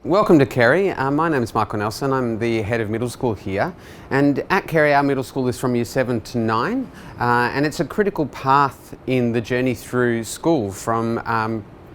Welcome to Carey. My name is Michael Nelson. I'm the head of middle school here. And at Carey, our middle school is from year 7 to 9. And it's a critical path in the journey through school from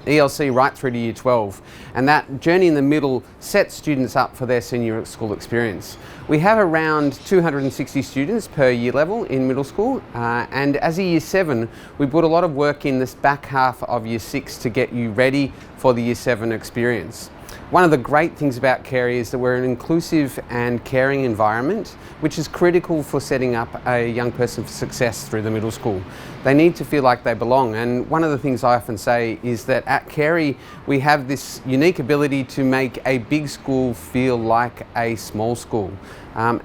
ELC right through to year 12. And that journey in the middle sets students up for their senior school experience. We have around 260 students per year level in middle school. And as a year 7, we put a lot of work in this back half of year 6 to get you ready for the year 7 experience. One of the great things about Carey is that we're an inclusive and caring environment, which is critical for setting up a young person for success through the middle school. They need to feel like they belong, and one of the things I often say is that at Carey we have this unique ability to make a big school feel like a small school.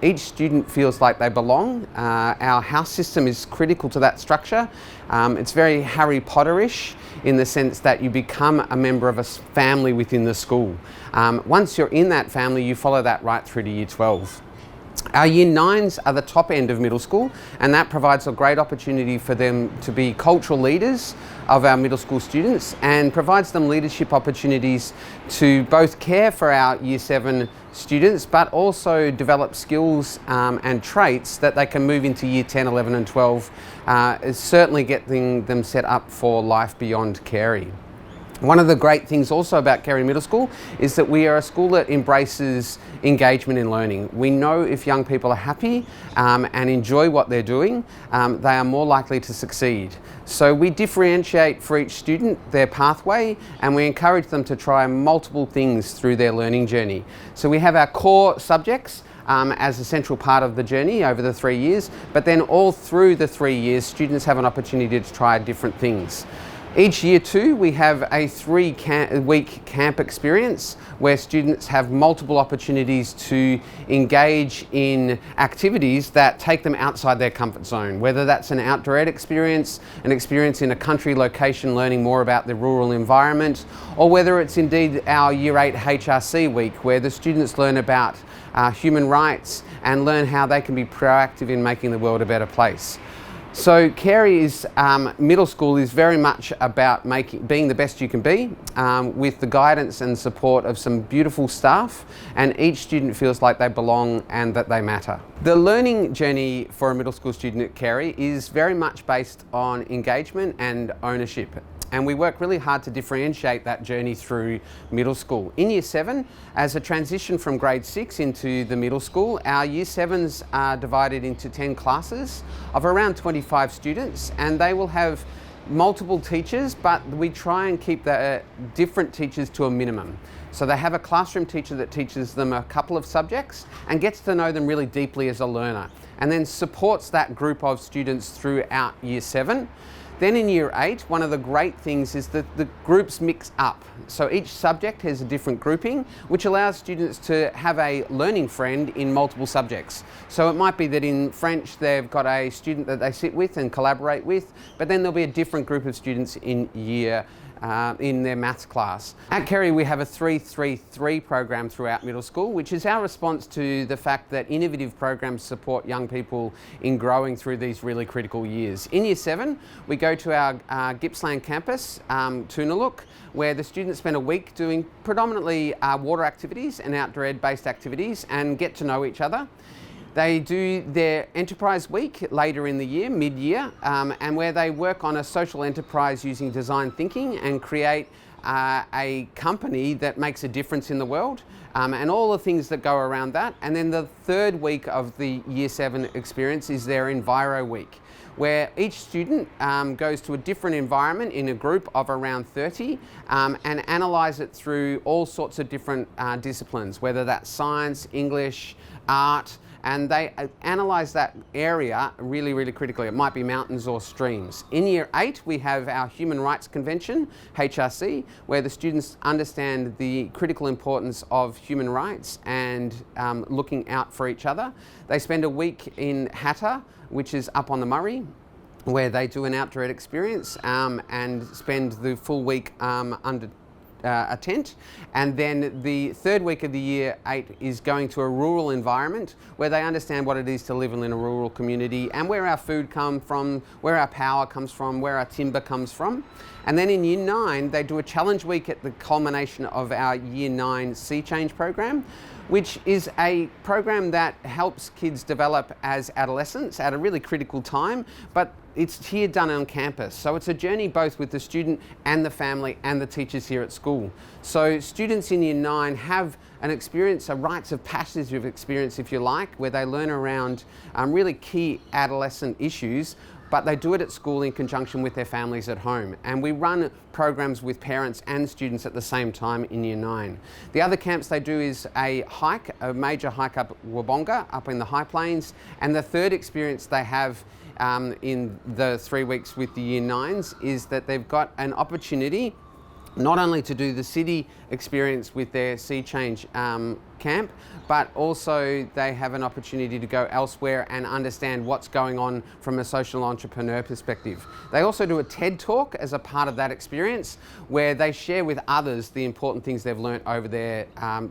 Each student feels like they belong. Our house system is critical to that structure. It's very Harry Potter-ish in the sense that you become a member of a family within the school. Once you're in that family, you follow that right through to year 12. Our year 9s are the top end of middle school, and that provides a great opportunity for them to be cultural leaders of our middle school students and provides them leadership opportunities to both care for our year 7 students but also develop skills and traits that they can move into year 10, 11 and 12, certainly getting them set up for life beyond Carey. One of the great things also about Carey Middle School is that we are a school that embraces engagement in learning. We know if young people are happy and enjoy what they're doing, they are more likely to succeed. So we differentiate for each student their pathway, and we encourage them to try multiple things through their learning journey. So we have our core subjects as a central part of the journey over the 3 years, but then all through the 3 years, students have an opportunity to try different things. Each year 2, we have a 3-week camp experience where students have multiple opportunities to engage in activities that take them outside their comfort zone, whether that's an outdoor ed experience, an experience in a country location learning more about the rural environment, or whether it's indeed our year 8 HRC week where the students learn about human rights and learn how they can be proactive in making the world a better place. So Carey's middle school is very much about being the best you can be with the guidance and support of some beautiful staff, and each student feels like they belong and that they matter. The learning journey for a middle school student at Carey is very much based on engagement and ownership. And we work really hard to differentiate that journey through middle school. In year 7, as a transition from grade 6 into the middle school, our year 7s are divided into 10 classes of around 25 students, and they will have multiple teachers, but we try and keep the different teachers to a minimum. So they have a classroom teacher that teaches them a couple of subjects and gets to know them really deeply as a learner, and then supports that group of students throughout year 7. Then in year 8, one of the great things is that the groups mix up. So each subject has a different grouping, which allows students to have a learning friend in multiple subjects. So it might be that in French they've got a student that they sit with and collaborate with, but then there'll be a different group of students in their maths class. At Carey we have a 3-3-3 program throughout middle school, which is our response to the fact that innovative programs support young people in growing through these really critical years. In year 7 we go to our Gippsland campus, Toonalook, where the students spend a week doing predominantly water activities and outdoor ed based activities and get to know each other. They do their enterprise week later in the year, mid-year, and where they work on a social enterprise using design thinking and create a company that makes a difference in the world, and all the things that go around that. And then the 3rd week of the year 7 experience is their Enviro week, where each student goes to a different environment in a group of around 30 and analyse it through all sorts of different disciplines, whether that's science, English, art, and they analyse that area really, really critically. It might be mountains or streams. In year 8, we have our Human Rights Convention, HRC, where the students understand the critical importance of human rights and looking out for each other. They spend a week in Hatta, which is up on the Murray, where they do an outdoor ed experience and spend the full week under a tent. And then the 3rd week of the year 8 is going to a rural environment where they understand what it is to live in a rural community and where our food comes from, where our power comes from, where our timber comes from. And then in Year 9, they do a challenge week at the culmination of our Year 9 Sea Change program, which is a program that helps kids develop as adolescents at a really critical time, but it's here done on campus. So it's a journey both with the student and the family and the teachers here at school. So students in Year 9 have an experience, a rites of passage of experience, if you like, where they learn around really key adolescent issues, but they do it at school in conjunction with their families at home. And we run programs with parents and students at the same time in Year 9. The other camps they do is a major hike up Wabonga, up in the high plains. And the third experience they have in the 3 weeks with the Year 9s is that they've got an opportunity not only to do the city experience with their Sea Change camp, but also they have an opportunity to go elsewhere and understand what's going on from a social entrepreneur perspective. They also do a TED Talk as a part of that experience where they share with others the important things they've learnt over their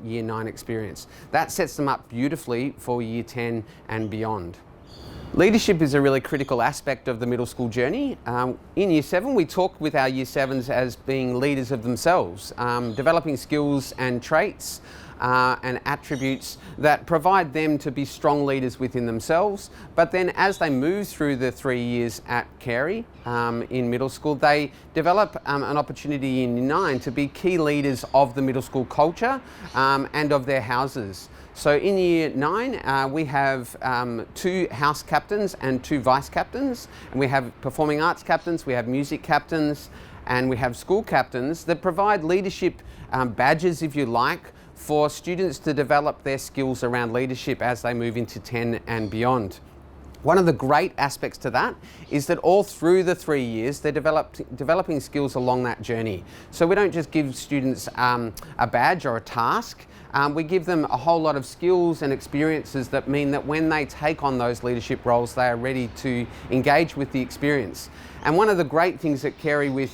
Year 9 experience. That sets them up beautifully for Year 10 and beyond. Leadership is a really critical aspect of the middle school journey. In Year 7, we talk with our Year 7s as being leaders of themselves, developing skills and traits and attributes that provide them to be strong leaders within themselves. But then as they move through the 3 years at Carey in middle school, they develop an opportunity in Year 9 to be key leaders of the middle school culture and of their houses. So in Year 9, we have 2 house captains and 2 vice captains, and we have performing arts captains, we have music captains, and we have school captains that provide leadership badges, if you like, for students to develop their skills around leadership as they move into 10 and beyond. One of the great aspects to that is that all through the 3 years, they're developing skills along that journey. So we don't just give students a badge or a task, we give them a whole lot of skills and experiences that mean that when they take on those leadership roles, they are ready to engage with the experience. And one of the great things at Carey with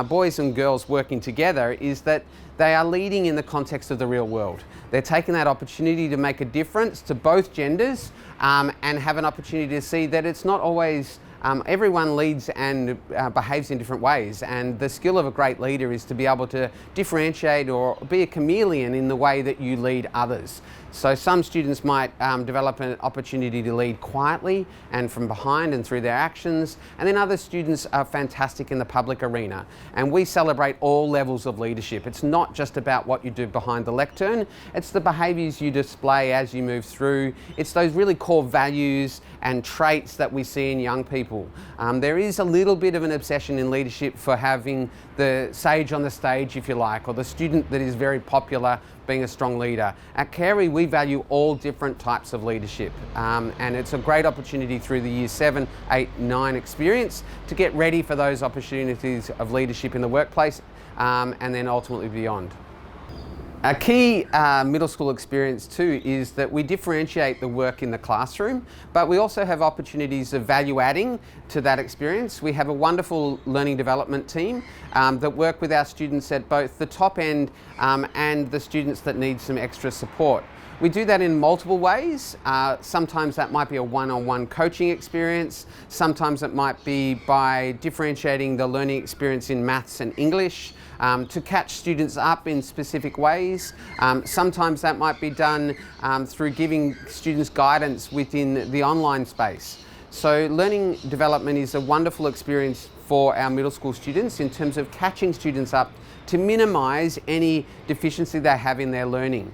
boys and girls working together is that they are leading in the context of the real world. They're taking that opportunity to make a difference to both genders and have an opportunity to see that it's not always everyone leads and behaves in different ways, and the skill of a great leader is to be able to differentiate or be a chameleon in the way that you lead others. So some students might develop an opportunity to lead quietly and from behind and through their actions, and then other students are fantastic in the public arena. And we celebrate all levels of leadership. It's not just about what you do behind the lectern, it's the behaviours you display as you move through. It's those really core values and traits that we see in young people. There is a little bit of an obsession in leadership for having the sage on the stage, if you like, or the student that is very popular being a strong leader. At Carey, we value all different types of leadership, and it's a great opportunity through the Year 7, 8, 9 experience to get ready for those opportunities of leadership in the workplace and then ultimately beyond. A key middle school experience too is that we differentiate the work in the classroom, but we also have opportunities of value adding to that experience. We have a wonderful learning development team that work with our students at both the top end and the students that need some extra support. We do that in multiple ways. Sometimes that might be a one-on-one coaching experience. Sometimes it might be by differentiating the learning experience in maths and English to catch students up in specific ways. Sometimes that might be done through giving students guidance within the online space. So learning development is a wonderful experience for our middle school students in terms of catching students up to minimise any deficiency they have in their learning.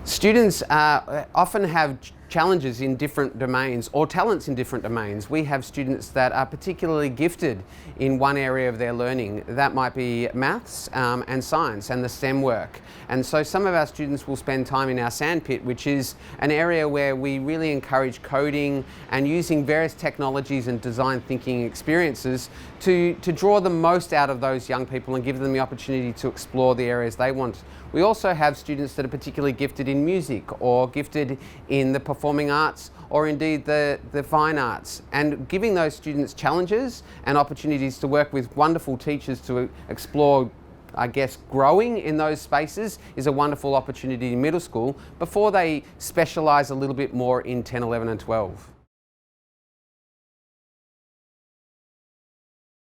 Students often have challenges in different domains or talents in different domains. We have students that are particularly gifted in one area of their learning. That might be maths and science and the STEM work. And so some of our students will spend time in our sandpit, which is an area where we really encourage coding and using various technologies and design thinking experiences to draw the most out of those young people and give them the opportunity to explore the areas they want. We also have students that are particularly gifted in music or gifted in the performing arts or indeed the fine arts, and giving those students challenges and opportunities to work with wonderful teachers to explore, I guess, growing in those spaces is a wonderful opportunity in middle school before they specialise a little bit more in 10, 11 and 12.